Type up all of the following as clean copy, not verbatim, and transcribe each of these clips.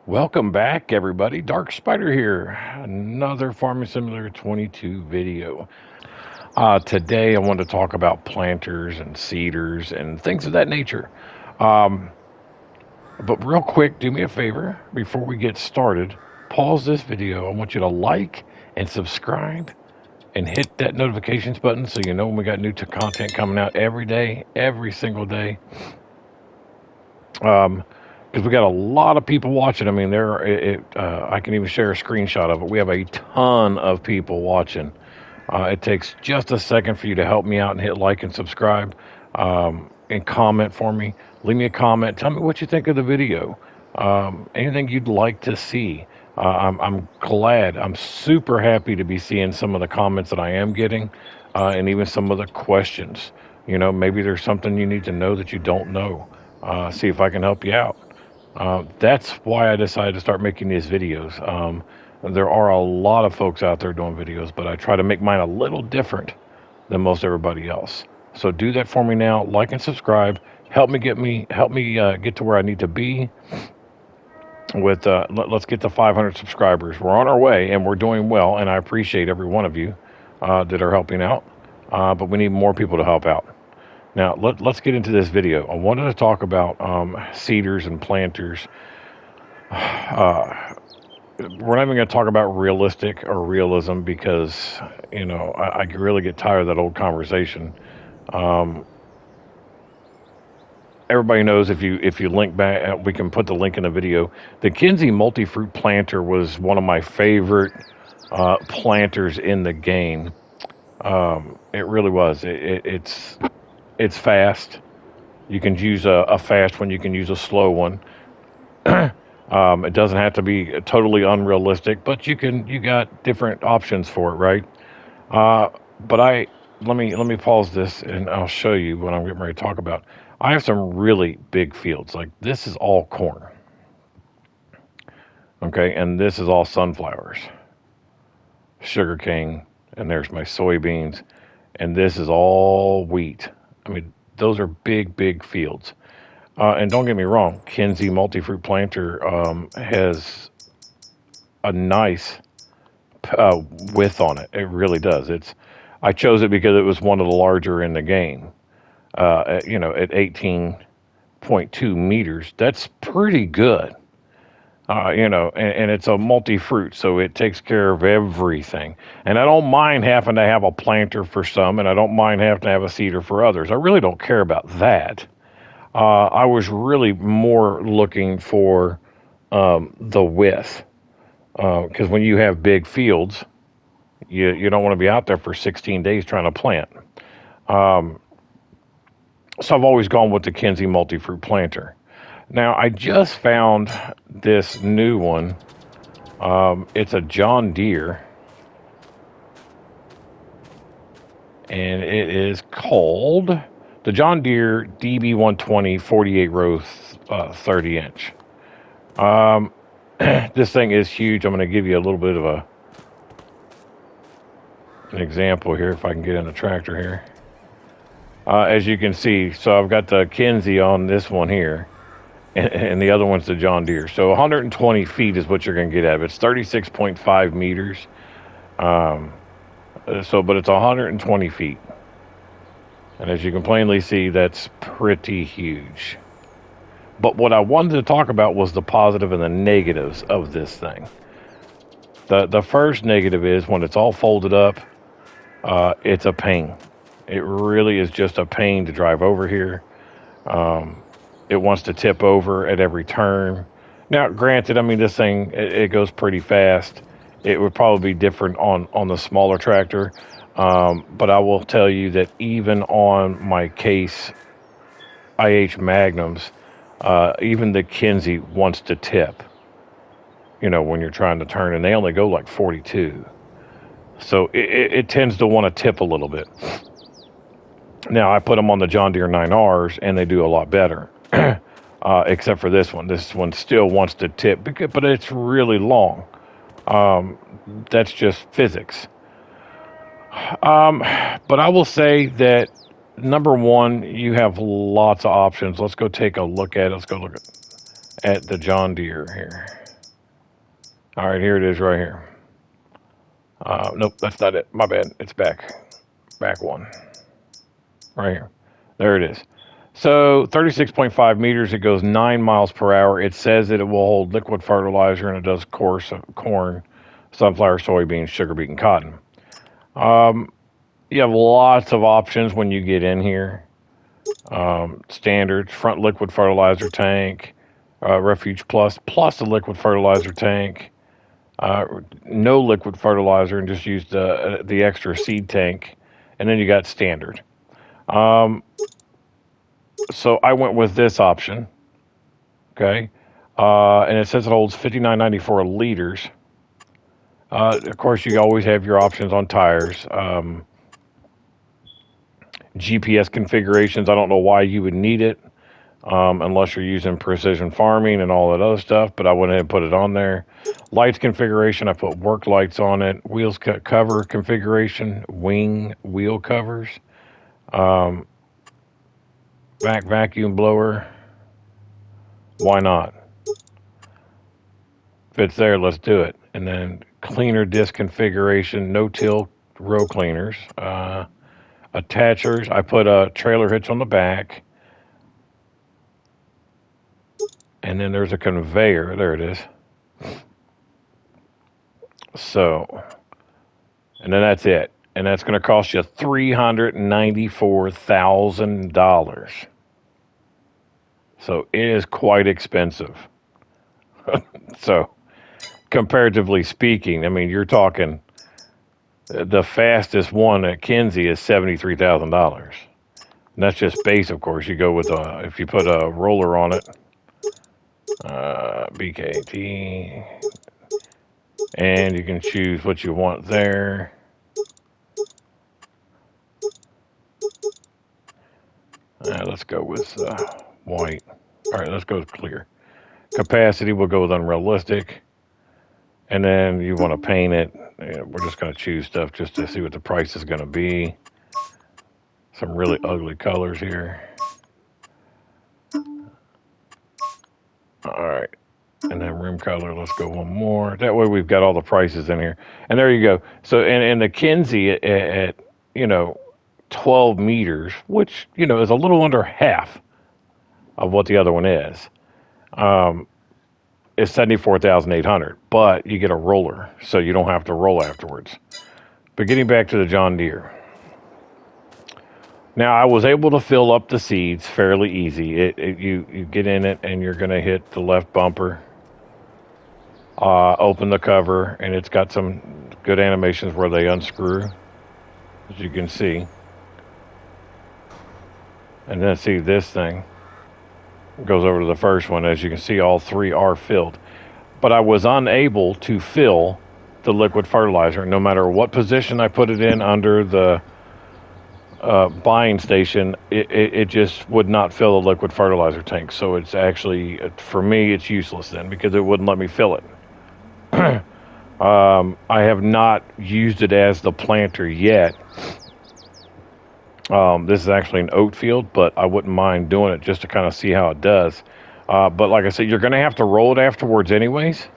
Welcome back, everybody. DarkSpyder here. Another Farming Simulator 22 video. Today, I want to talk about planters and seeders and things of that nature. But real quick, do me a favor before we get started. Pause this video. I want you to like and subscribe and hit that notifications button so you know when we got new content coming out every day, every single day. Because we got a lot of people watching. I mean, I can even share a screenshot of it. We have a ton of people watching. It takes just a second for you to help me out and hit like and subscribe, and comment for me. Leave me a comment. Tell me what you think of the video. Anything you'd like to see. I'm glad. I'm super happy to be seeing some of the comments that I am getting, and even some of the questions. You know, maybe there's something you need to know that you don't know. See if I can help you out. That's why I decided to start making these videos. There are a lot of folks out there doing videos, but I try to make mine a little different than most everybody else. So do that for me now. Like and subscribe. Help me get to where I need to be. With let's get to 500 subscribers. We're on our way, and we're doing well. And I appreciate every one of you that are helping out. But we need more people to help out. Now, let's get into this video. I wanted to talk about seeders and planters. We're not even going to talk about realistic or realism because, you know, I really get tired of that old conversation. Everybody knows if you link back, we can put the link in the video. The Kinsey multi-fruit planter was one of my favorite planters in the game. It really was. It's fast. You can use a fast one. You can use a slow one. It doesn't have to be totally unrealistic, but you got different options for it, right? But let me pause this and I'll show you what I'm getting ready to talk about. I have some really big fields. Like this is all corn. Okay, and this is all sunflowers, sugarcane, and there's my soybeans, and this is all wheat. I mean, those are big fields. And don't get me wrong, Kinsey multi-fruit planter has a nice width on it. It really does. I chose it because it was one of the larger in the game. At 18.2 meters. That's pretty good. And it's a multi-fruit, so it takes care of everything. And I don't mind having to have a planter for some, and I don't mind having to have a seeder for others. I really don't care about that. I was really more looking for the width, because when you have big fields, you don't want to be out there for 16 days trying to plant. So I've always gone with the Kinsey multi-fruit planter. Now, I just found this new one. It's a John Deere. And it is called the John Deere DB120 48 row 30 inch. This thing is huge. I'm going to give you a little bit of an example here if I can get in the tractor here. As you can see, so I've got the Kinsey on this one here. And the other one's the John Deere. So 120 feet is what you're going to get out of it. It's 36.5 meters. But it's 120 feet. And as you can plainly see, that's pretty huge. But what I wanted to talk about was the positive and the negatives of this thing. The first negative is when it's all folded up, it's a pain. It really is just a pain to drive over here. It wants to tip over at every turn. Now, granted, I mean, this thing, it goes pretty fast. It would probably be different on the smaller tractor. But I will tell you that even on my Case IH Magnums, even the Kinsey wants to tip, when you're trying to turn, and they only go like 42. So it tends to want to tip a little bit. Now, I put them on the John Deere 9Rs, and they do a lot better. Except for this one. This one still wants to tip, but it's really long. That's just physics. But I will say that, number one, you have lots of options. Let's go take a look at it. Let's go look at the John Deere here. All right, here it is right here. Nope, that's not it. My bad. It's back. Back one. Right here. There it is. So 36.5 meters, it goes 9 miles per hour. It says that it will hold liquid fertilizer, and it does coarse corn, sunflower, soybeans, sugar beet, and cotton. You have lots of options when you get in here. Standard, front liquid fertilizer tank, Refuge plus a liquid fertilizer tank, no liquid fertilizer, and just use the extra seed tank. And then you got standard. So I went with this option. Okay. And it says it holds 59.94 liters. Of course, you always have your options on tires. GPS configurations, I don't know why you would need it unless you're using precision farming and all that other stuff, but I went ahead and put it on there. Lights configuration, I put work lights on it. Wheels cover configuration, wing wheel covers. Vacuum blower. Why not? If it's there, let's do it. And then cleaner disc configuration, no-till row cleaners. Attachers, I put a trailer hitch on the back. And then there's a conveyor. There it is. So, and then that's it. And that's going to cost you $394,000. So it is quite expensive. So, comparatively speaking, I mean, you're talking the fastest one at Kinsey is $73,000. And that's just base, of course. You go with if you put a roller on it, BKT, and you can choose what you want there. Let's go with white. All right, let's go with clear. Capacity, we'll go with unrealistic. And then you want to paint it. We're just going to choose stuff just to see what the price is going to be. Some really ugly colors here. All right. And then rim color, let's go one more. That way we've got all the prices in here. And there you go. So, and the Kinsey at 12 meters, which, is a little under half of what the other one is. Is $74,800, but you get a roller, so you don't have to roll afterwards. But getting back to the John Deere. Now, I was able to fill up the seeds fairly easy. You get in it, and you're going to hit the left bumper, open the cover, and it's got some good animations where they unscrew, as you can see. And then see this thing goes over to the first one. As you can see, all three are filled. But I was unable to fill the liquid fertilizer. No matter what position I put it in under the buying station, it just would not fill the liquid fertilizer tank. So it's actually, for me, it's useless then because it wouldn't let me fill it. I have not used it as the planter yet. This is actually an oat field, but I wouldn't mind doing it just to kind of see how it does. But like I said, you're going to have to roll it afterwards anyways.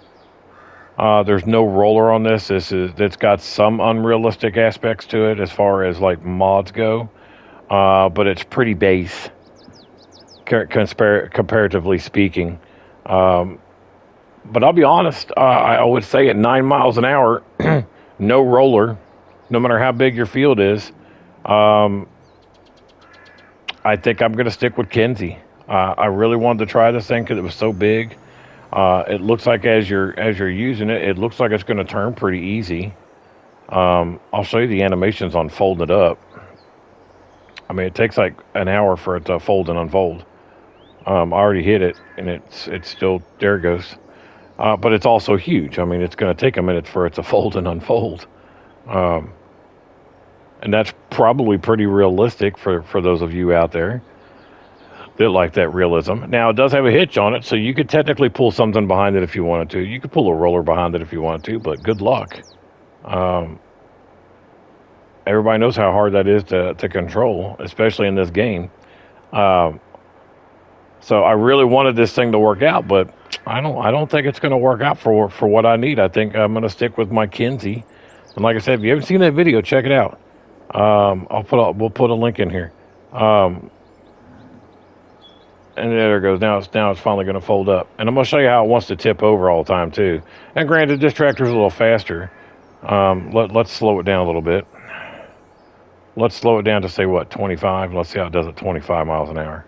There's no roller on this. It's got some unrealistic aspects to it as far as like mods go. But it's pretty base, comparatively speaking. But I'll be honest, I would say at 9 miles an hour, no roller, no matter how big your field is, I think I'm going to stick with Kinsey. I really wanted to try this thing because it was so big. It looks like as you're using it, it looks like it's going to turn pretty easy. I'll show you the animations on folding it up. I mean, it takes like an hour for it to fold and unfold. I already hit it, and it's still, there it goes. But it's also huge. I mean, it's going to take a minute for it to fold and unfold. And that's probably pretty realistic for those of you out there that like that realism. Now, it does have a hitch on it, so you could technically pull something behind it if you wanted to. You could pull a roller behind it if you wanted to, but good luck. Everybody knows how hard that is to control, especially in this game. So I really wanted this thing to work out, but I don't think it's going to work out for what I need. I think I'm going to stick with my Kinsey. And like I said, if you haven't seen that video, check it out. We'll put a link in here. And there it goes. Now it's finally going to fold up. And I'm going to show you how it wants to tip over all the time too. And granted, this tractor's a little faster. Let's slow it down a little bit. Let's slow it down to say what, 25? Let's see how it does at 25 miles an hour.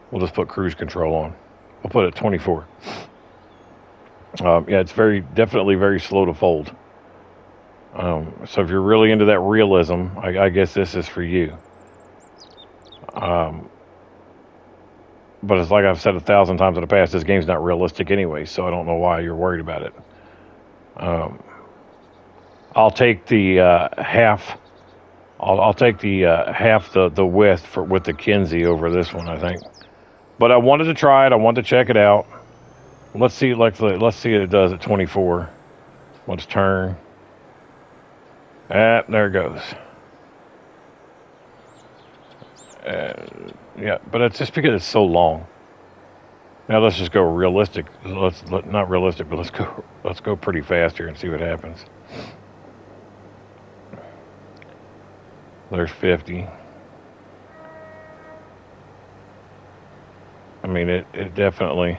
We'll just put cruise control on. We'll put it at 24. Yeah, it's definitely very slow to fold. So if you're really into that realism, I guess this is for you. But it's like I've said 1,000 times in the past, this game's not realistic anyway, so I don't know why you're worried about it. I'll take the half. I'll take the half the width with the Kinsey over this one, I think. But I wanted to try it. I wanted to check it out. Let's see. Let's see what it does at 24. Let's turn. There it goes. Yeah, but it's just because it's so long. Now let's just go realistic. Not realistic, but let's go pretty fast here and see what happens. There's 50. I mean, it definitely,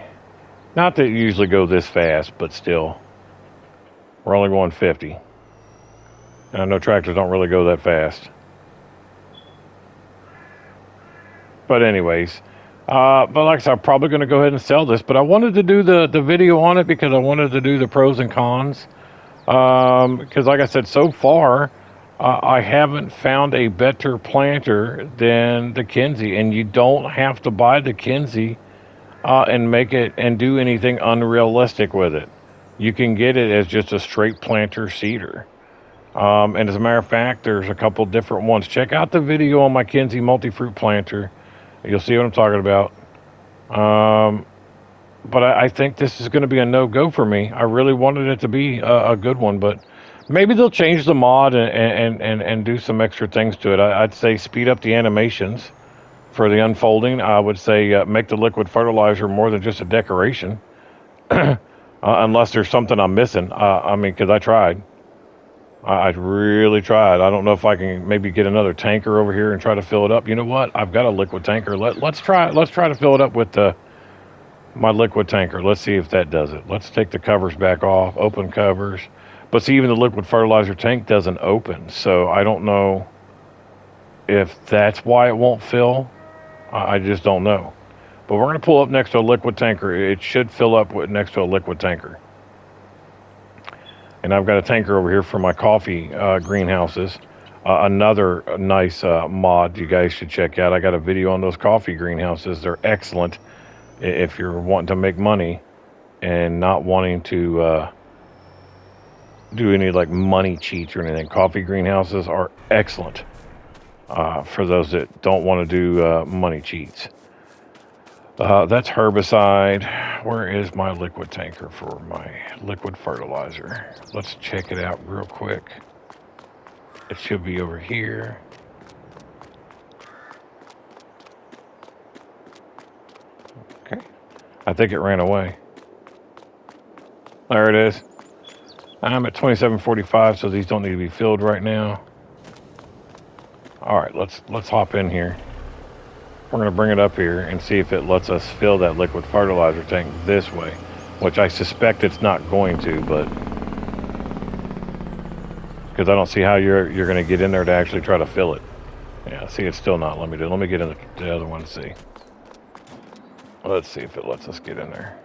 not that it usually go this fast, but still, we're only going 50. And I know tractors don't really go that fast. But anyways, but like I said, I'm probably going to go ahead and sell this. But I wanted to do the video on it because I wanted to do the pros and cons. Because like I said, so far, I haven't found a better planter than the Kinsey. And you don't have to buy the Kinsey and make it and do anything unrealistic with it. You can get it as just a straight planter seeder. And as a matter of fact, there's a couple different ones. Check out the video on my Kinsey multi-fruit planter. You'll see what I'm talking about. But I think this is going to be a no-go for me. I really wanted it to be a good one, but maybe they'll change the mod and do some extra things to it. I'd say speed up the animations for the unfolding. I would say make the liquid fertilizer more than just a decoration. Unless there's something I'm missing. I mean, because I tried. I really tried. I don't know if I can maybe get another tanker over here and try to fill it up. You know what? I've got a liquid tanker. Let's try to fill it up with my liquid tanker. Let's see if that does it. Let's take the covers back off. Open covers. But see, even the liquid fertilizer tank doesn't open. So I don't know if that's why it won't fill. I just don't know. But we're going to pull up next to a liquid tanker. It should fill up next to a liquid tanker. And I've got a tanker over here for my coffee greenhouses. Another nice mod you guys should check out. I got a video on those coffee greenhouses. They're excellent if you're wanting to make money and not wanting to do any like money cheats or anything. Coffee greenhouses are excellent for those that don't want to do money cheats. That's herbicide. Where is my liquid tanker for my liquid fertilizer? Let's check it out real quick. It should be over here. Okay. I think it ran away. There it is. I'm at 2745, so these don't need to be filled right now. All right, let's hop in here. We're going to bring it up here and see if it lets us fill that liquid fertilizer tank this way, which I suspect it's not going to, but because I don't see how you're going to get in there to actually try to fill it. Yeah, see, it's still not. Let me get in the other one to see. Let's see if it lets us get in there.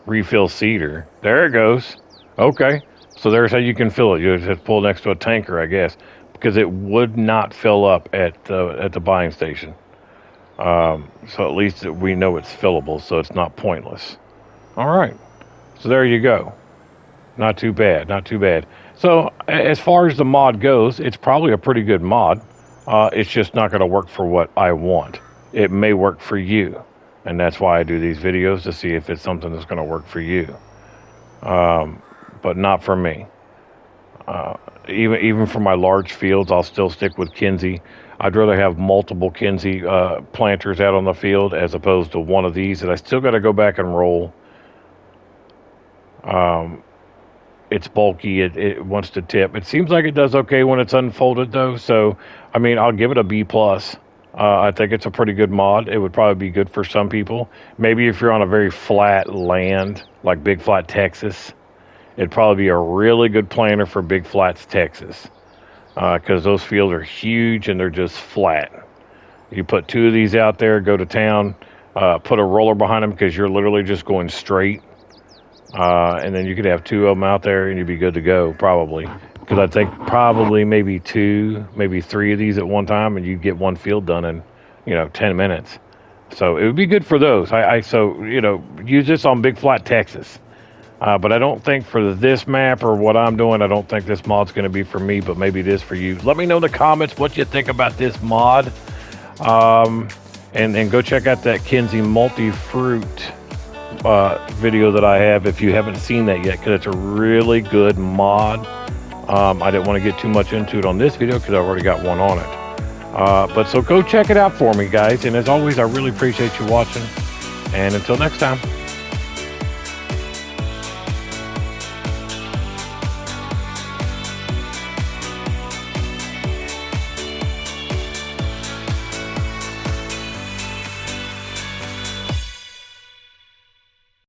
Refill seeder. There it goes. Okay, so there's how you can fill it. You just pull next to a tanker, I guess. Because it would not fill up at the buying station. So at least we know it's fillable, so it's not pointless. All right. So there you go. Not too bad. Not too bad. So as far as the mod goes, it's probably a pretty good mod. It's just not going to work for what I want. It may work for you. And that's why I do these videos, to see if it's something that's going to work for you. But not for me. Even for my large fields, I'll still stick with Kinsey. I'd rather have multiple Kinsey planters out on the field as opposed to one of these that I still got to go back and roll. It's bulky. It wants to tip. It seems like it does okay when it's unfolded though. So, I mean, I'll give it a B plus. I think it's a pretty good mod. It would probably be good for some people. Maybe if you're on a very flat land, like Big Flat, Texas, it'd probably be a really good planter for Big Flats, Texas. Because those fields are huge and they're just flat. You put 2 of these out there, go to town, put a roller behind them because you're literally just going straight. And then you could have 2 of them out there and you'd be good to go, probably. Because I think probably maybe 2, maybe 3 of these at one time, and you'd get one field done in, 10 minutes. So it would be good for those. So use this on Big Flat, Texas. But I don't think for this map or what I'm doing, I don't think this mod's going to be for me, but maybe it is for you. Let me know in the comments what you think about this mod. And go check out that Kinsey multi-fruit video that I have if you haven't seen that yet, because it's a really good mod. I didn't want to get too much into it on this video because I already got one on it. But so go check it out for me, guys. And as always, I really appreciate you watching. And until next time.